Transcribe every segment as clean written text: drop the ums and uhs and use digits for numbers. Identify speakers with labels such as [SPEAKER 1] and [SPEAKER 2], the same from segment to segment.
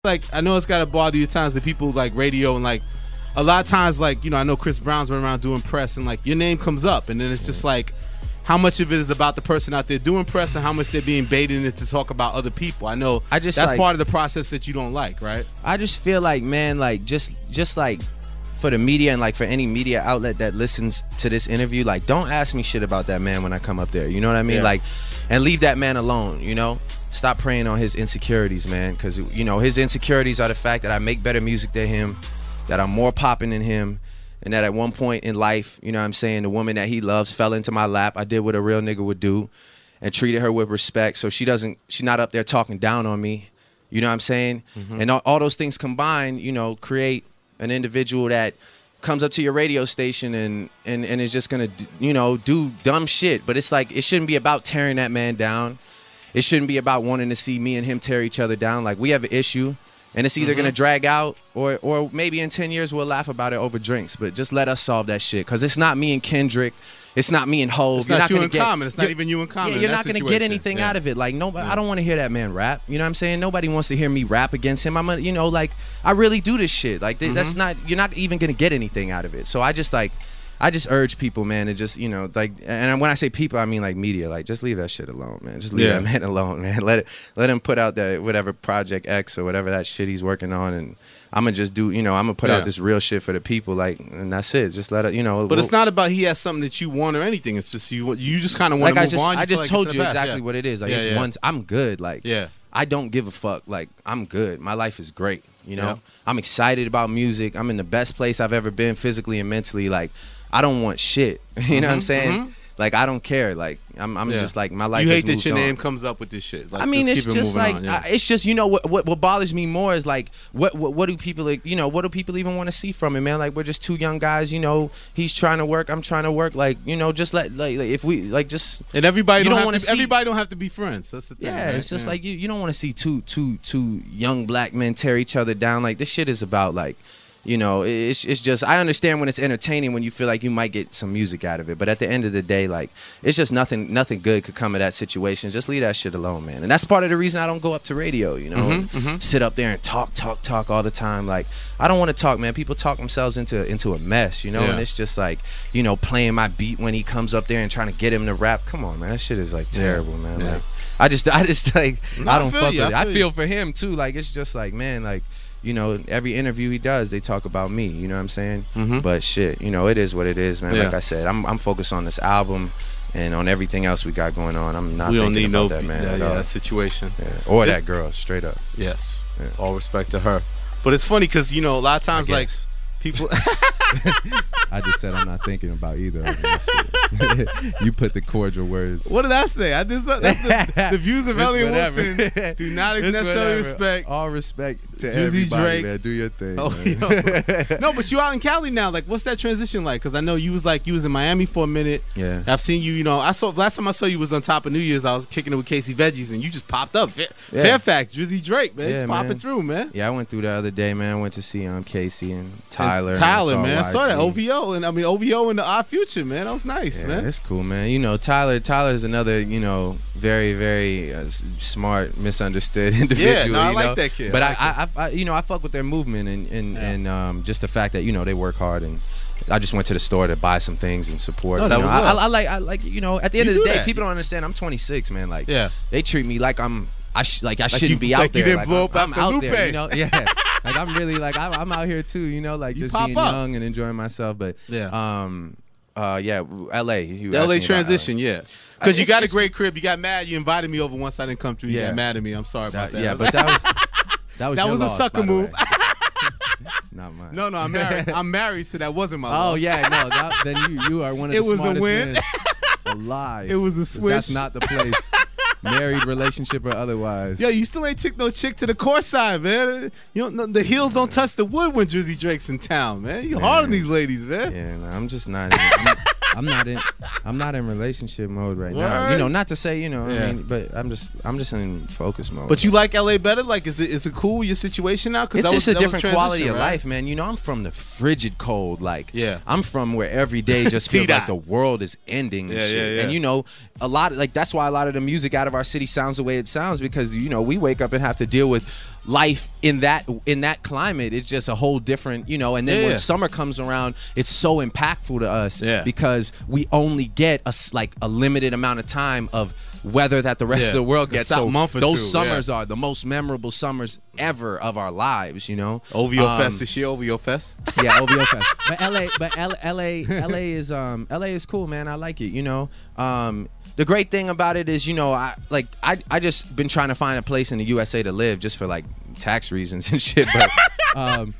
[SPEAKER 1] Like, I know it's gotta bother you at times that people like radio and like a lot of times, like, you know, I know Chris Brown's running around doing press and like your name comes up and then it's just like how much of it is about the person out there doing press and how much they're being baited into to talk about other people. I know that's like, part of the process that you don't like, right?
[SPEAKER 2] I just feel like, man, like just like for the media and like for any media outlet that listens to this interview, like don't ask me shit about that man when I come up there. You know what I mean? Yeah. Like, and leave that man alone, you know? Stop preying on his insecurities, man, because, you know, his insecurities are the fact that I make better music than him, that I'm more popping than him, and that at one point in life, you know what I'm saying, the woman that he loves fell into my lap. I did what a real nigga would do and treated her with respect, so she's not up there talking down on me, you know what I'm saying? And all those things combined, you know, create an individual that comes up to your radio station and is just gonna, you know, do dumb shit. But it's like, it shouldn't be about tearing that man down. It shouldn't be about wanting to see me and him tear each other down. Like, we have an issue, and it's either gonna drag out or maybe in 10 years we'll laugh about it over drinks. But just let us solve that shit, because it's not me and Kendrick. It's not me and Hov.
[SPEAKER 1] It's not you in common. It's not even you in common.
[SPEAKER 2] Yeah, you're not going to get anything out of it. Like, nobody. I don't want to hear that man rap. You know what I'm saying? Nobody wants to hear me rap against him. You know, like, I really do this shit. Like, that's not. You're not even going to get anything out of it. So I just urge people, man, to just, you know, like, and when I say people, I mean like media. Like, just leave that shit alone, man. Just leave that man alone, man. Let him put out that whatever Project X or whatever that shit he's working on, and I'm gonna just do, you know, I'm gonna put out this real shit for the people, like, and that's it. Just let it, you know.
[SPEAKER 1] But it's not about he has something that you want or anything. It's just you just kind of want to move on.
[SPEAKER 2] I just told you exactly what it is. Like, it's once I'm good. Like, I don't give a fuck. Like, I'm good. My life is great. You know, I'm excited about music. I'm in the best place I've ever been, physically and mentally. Like, I don't want shit. You know what I'm saying? Like, I don't care. Like, I'm just like, my life.
[SPEAKER 1] You hate
[SPEAKER 2] that
[SPEAKER 1] your name comes up with this shit. Like,
[SPEAKER 2] I mean, it's just like, it's just, you know, what bothers me more is like, what do people, like, you know, what do people even want to see from it, man? Like, we're just two young guys, you know. He's trying to work, I'm trying to work. Like, you know, just like if we like just,
[SPEAKER 1] and everybody don't have to be friends. That's the thing.
[SPEAKER 2] Yeah, right? It's just like you don't want to see two young black men tear each other down. Like, this shit is about, like, you know, it's just, I understand when it's entertaining, when you feel like you might get some music out of it, but at the end of the day, like, it's just nothing good could come of that situation. Just leave that shit alone, man. And that's part of the reason I don't go up to radio, you know, sit up there and talk all the time. Like, I don't want to talk, man. People talk themselves into a mess, you know, and it's just like, you know, playing my beat when he comes up there and trying to get him to rap. Come on, man, that shit is like terrible, man. Like, I just like, I don't fuck with it. I feel for him too. Like, it's just like, man, like, you know, every interview he does, they talk about me. You know what I'm saying? But shit, you know, it is what it is, man. Like I said, I'm focused on this album and on everything else we got going on. I'm not thinking about that, man.
[SPEAKER 1] That situation.
[SPEAKER 2] Or that girl, straight up.
[SPEAKER 1] Yes. All respect to her. But it's funny because, you know, a lot of times, like, people...
[SPEAKER 3] I just said I'm not thinking about either of them. You put the cordial words.
[SPEAKER 1] What did I say? That's the views of Elliot Wilson do not necessarily respect.
[SPEAKER 3] All respect to
[SPEAKER 1] Juicy
[SPEAKER 3] everybody,
[SPEAKER 1] Drake.
[SPEAKER 3] man. Do your thing.
[SPEAKER 1] Oh, no, but you out in Cali now. Like, what's that transition like? Because I know you was in Miami for a minute.
[SPEAKER 2] Yeah.
[SPEAKER 1] I've seen you. You know, last time I saw you was on top of New Year's. I was kicking it with Casey Veggies, and you just popped up. Fairfax, Juicy Drake, man. It's popping through, man.
[SPEAKER 2] Yeah, I went through the other day, man. I went to see Casey and Tyler.
[SPEAKER 1] Man. I saw that OVO and OVO and the Odd Future, man. That was nice, man.
[SPEAKER 2] It's cool, man. You know, Tyler's another, you know, very, very smart, misunderstood individual.
[SPEAKER 1] Yeah, I
[SPEAKER 2] you
[SPEAKER 1] like
[SPEAKER 2] know?
[SPEAKER 1] that kid.
[SPEAKER 2] But I you know, I fuck with their movement and just the fact that, you know, they work hard, and I just went to the store to buy some things and support.
[SPEAKER 1] No, that was
[SPEAKER 2] I like, you know, at the end of the day, people don't understand. I'm 26, man. Like, they treat me like I shouldn't be out there.
[SPEAKER 1] You didn't
[SPEAKER 2] like,
[SPEAKER 1] blow up
[SPEAKER 2] I'm
[SPEAKER 1] after
[SPEAKER 2] out
[SPEAKER 1] Lupe.
[SPEAKER 2] there, you know? Yeah. Like, I'm really, like, I'm out here too, you know, like, just being young and enjoying myself. But LA.
[SPEAKER 1] The LA transition, because you got a great crib. You got mad. You invited me over once. I didn't come through. You got mad at me. I'm sorry about that.
[SPEAKER 2] Yeah, but that was
[SPEAKER 1] a sucker move.
[SPEAKER 2] Not mine.
[SPEAKER 1] No, I'm married. I'm married, so that wasn't my loss.
[SPEAKER 2] Oh yeah, no. Then you are one of the smartest men alive.
[SPEAKER 1] It was a switch.
[SPEAKER 2] That's not the place. Married, relationship, or otherwise.
[SPEAKER 1] Yo, you still ain't took no chick to the court side, man. You know, the heels don't touch the wood when Drizzy Drake's in town, man. You hard on these ladies, man.
[SPEAKER 2] Yeah, no, I'm just not. I'm not in relationship mode right now. You know, not to say, you know, I mean, but I'm just in focus mode.
[SPEAKER 1] But you like LA better? Like, is it cool your situation now?
[SPEAKER 2] It's just a different quality of life, man. You know, I'm from the frigid cold. Like, I'm from where every day just feels like the world is ending and shit. And you know, a lot of, like, that's why a lot of the music out of our city sounds the way it sounds, because, you know, we wake up and have to deal with life in that climate, it's just a whole different, you know. And then when summer comes around, it's so impactful to us because we only get a limited amount of time of weather that the rest of the world gets. So those summers are the most memorable summers ever of our lives, you know.
[SPEAKER 1] OVO Fest this year, OVO Fest.
[SPEAKER 2] Yeah, OVO Fest. But LA is cool, man. I like it, you know. The great thing about it is, you know, I just been trying to find a place in the USA to live just for like tax reasons and shit, but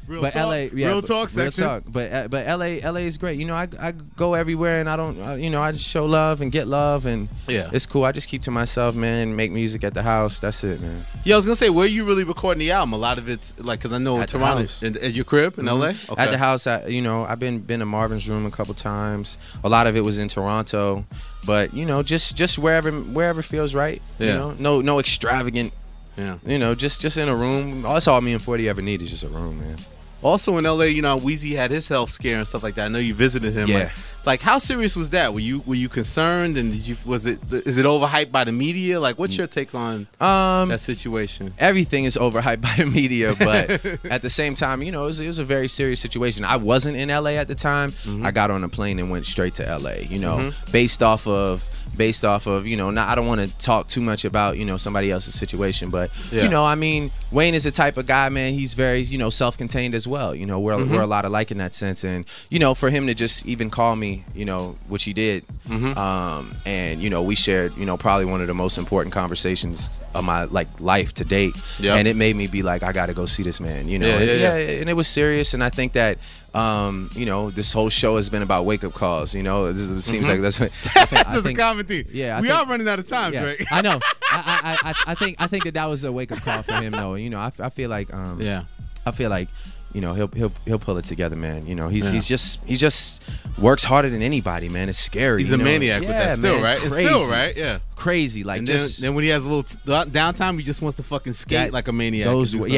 [SPEAKER 1] real talk section.
[SPEAKER 2] But LA is great. You know, I go everywhere and I don't, you know, I just show love and get love, and it's cool. I just keep to myself, man. Make music at the house. That's it, man.
[SPEAKER 1] Yeah, I was gonna say, where are you really recording the album? A lot of it's like, because I know Toronto, at your crib in LA. Okay.
[SPEAKER 2] At the house, you know, I've been to Marvin's room a couple times. A lot of it was in Toronto, but you know, just wherever feels right. You know, no extravagant.
[SPEAKER 1] Yeah,
[SPEAKER 2] you know, just in a room. That's all me and 40 ever need is just a room, man.
[SPEAKER 1] Also in LA, you know, Weezy had his health scare and stuff like that. I know you visited him.
[SPEAKER 2] Yeah.
[SPEAKER 1] Like how serious was that? Were you concerned, and is it overhyped by the media? Like, what's your take on that situation?
[SPEAKER 2] Everything is overhyped by the media, but at the same time, you know, it was a very serious situation. I wasn't in LA at the time. I got on a plane and went straight to LA. You know, based off of, you know, I don't want to talk too much about, you know, somebody else's situation, but you know, I mean, Wayne is the type of guy, man. He's very, you know, self-contained as well. You know, we're a lot alike in that sense, and you know, for him to just even call me, you know, which he did, and you know, we shared, you know, probably one of the most important conversations of my life to date, and it made me be like, I got to go see this man, you know, and it was serious, and I think that. You know, this whole show has been about wake up calls. You know, it seems like that's what
[SPEAKER 1] that's a common theme.
[SPEAKER 2] Yeah,
[SPEAKER 1] we are running out of time, Drake.
[SPEAKER 2] I know. I think that was a wake up call for him, though. You know, I feel like I feel like, you know, he'll pull it together, man. You know, he just works harder than anybody, man. It's scary.
[SPEAKER 1] He's a maniac with that still,
[SPEAKER 2] man,
[SPEAKER 1] right?
[SPEAKER 2] Crazy.
[SPEAKER 1] It's still, right? Yeah.
[SPEAKER 2] Crazy, like,
[SPEAKER 1] and
[SPEAKER 2] just
[SPEAKER 1] then when he has a little downtime, he just wants to fucking skate like a maniac.
[SPEAKER 2] Exactly.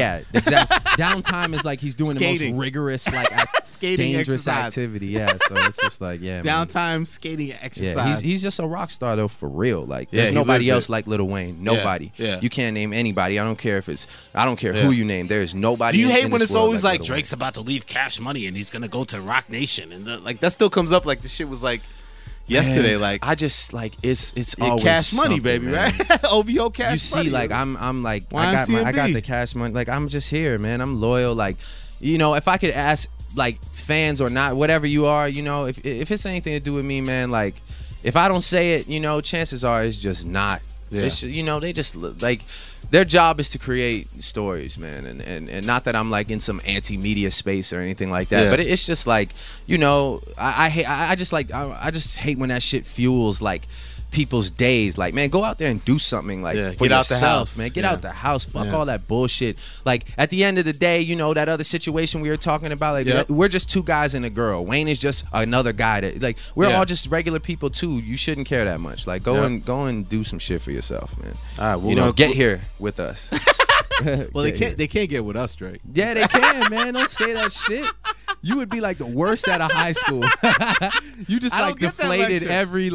[SPEAKER 2] Downtime is like he's doing the most rigorous, like
[SPEAKER 1] skating
[SPEAKER 2] dangerous
[SPEAKER 1] exercise.
[SPEAKER 2] Activity. Yeah, so it's just like, downtime
[SPEAKER 1] man. Skating exercise.
[SPEAKER 2] Yeah, he's just a rock star though, for real. Like, there's nobody else like Lil Wayne. Nobody.
[SPEAKER 1] Yeah.
[SPEAKER 2] You can't name anybody. I don't care who you name. There is nobody.
[SPEAKER 1] Do you hate
[SPEAKER 2] in
[SPEAKER 1] when
[SPEAKER 2] this
[SPEAKER 1] it's
[SPEAKER 2] world
[SPEAKER 1] always like
[SPEAKER 2] Lil
[SPEAKER 1] Drake's
[SPEAKER 2] Wayne.
[SPEAKER 1] about to leave Cash Money and he's gonna go to Rock Nation, and like that still comes up? Like the shit was like yesterday,
[SPEAKER 2] man,
[SPEAKER 1] like
[SPEAKER 2] I just like it's always
[SPEAKER 1] Cash Money, baby,
[SPEAKER 2] man.
[SPEAKER 1] right? OVO Cash Money.
[SPEAKER 2] You see, like I'm like
[SPEAKER 1] YMCMB.
[SPEAKER 2] I got the Cash Money. Like, I'm just here, man. I'm loyal. Like, you know, if I could ask like fans or not, whatever you are, you know, if it's anything to do with me, man, like if I don't say it, you know, chances are it's just not.
[SPEAKER 1] Yeah.
[SPEAKER 2] You know, they just like their job is to create stories, man, and not that I'm like in some anti-media space or anything like that, but it's just like, you know, I just hate when that shit fuels like people's days. Like, man, go out there and do something, like, for
[SPEAKER 1] get out
[SPEAKER 2] yourself,
[SPEAKER 1] the house,
[SPEAKER 2] man. Get out the house. Fuck all that bullshit. Like, at the end of the day, you know, that other situation we were talking about, like, we're just two guys and a girl. Wayne is just another guy that, like, we're all just regular people too. You shouldn't care that much. Like, go and do some shit for yourself, man.
[SPEAKER 1] All right,
[SPEAKER 2] you know, get here with us.
[SPEAKER 1] Well, they can't get with us, Drake.
[SPEAKER 2] Yeah, they can, man. Don't say that shit. You would be like the worst out of high school. You just like deflated every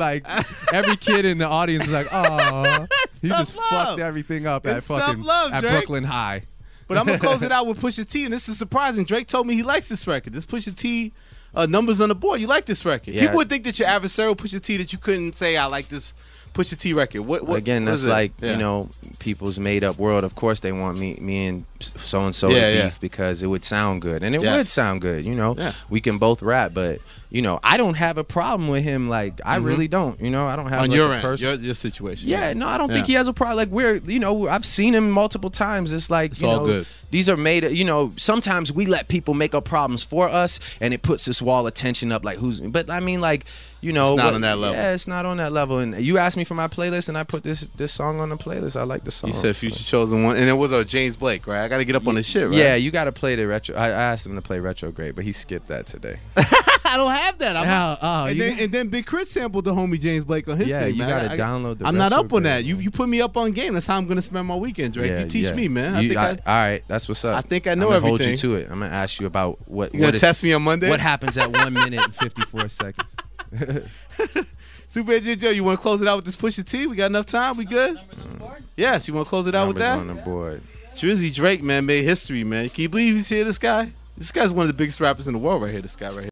[SPEAKER 2] kid in the audience is like, oh, he just fucked everything up at fucking at Brooklyn High.
[SPEAKER 1] But I'm gonna close it out with Pusha T, and this is surprising. Drake told me he likes this record. This Pusha T numbers on the board. You like this record?
[SPEAKER 2] Yeah.
[SPEAKER 1] People would think that you're adversarial Pusha T, that you couldn't say I like this Pusha T record. What
[SPEAKER 2] again? That's like you know, people's made up world. Of course, they want me and so and so to beef because it would sound good, and it would sound good. You know, we can both rap, but you know, I don't have a problem with him. Like, I really don't. You know, I don't have
[SPEAKER 1] on
[SPEAKER 2] like
[SPEAKER 1] your
[SPEAKER 2] a
[SPEAKER 1] end, your situation.
[SPEAKER 2] Yeah, no, I don't think he has a problem. Like, you know, I've seen him multiple times. It's like,
[SPEAKER 1] it's
[SPEAKER 2] you
[SPEAKER 1] all
[SPEAKER 2] know,
[SPEAKER 1] good.
[SPEAKER 2] These are made. You know, sometimes we let people make up problems for us, and it puts this wall of tension up. Like, who's? But I mean, like, you know,
[SPEAKER 1] it's not on that level.
[SPEAKER 2] Yeah, it's not on that level. And you asked me for my playlist, and I put this song on the playlist. I like the song.
[SPEAKER 1] You said Future chosen one, and it was a James Blake, right? I got to get up on the shit, right?
[SPEAKER 2] Yeah, you got to play the retro. I asked him to play Retrograde, but he skipped that today.
[SPEAKER 1] I don't have that. And then Big Chris sampled the homie James Blake on his thing.
[SPEAKER 2] You got to download the
[SPEAKER 1] I'm not up on that. You put me up on game. That's how I'm going to spend my weekend, Drake. You teach me, man.
[SPEAKER 2] All right, that's what's up.
[SPEAKER 1] I think I know everything.
[SPEAKER 2] Hold you to it. I'm going to ask you about what.
[SPEAKER 1] You going to test me on Monday?
[SPEAKER 2] What happens at 1 minute and 54 seconds?
[SPEAKER 1] Super Ed Joe, you want to close it out with this Pusha T? We got enough time? We good?
[SPEAKER 4] Numbers on the board?
[SPEAKER 1] Yes, you want to close it out with that?
[SPEAKER 2] Numbers on the board.
[SPEAKER 1] Drizzy Drake, man, made history, man. Can you believe he's here? This guy. This guy's one of the biggest rappers in the world, right here. This guy right here.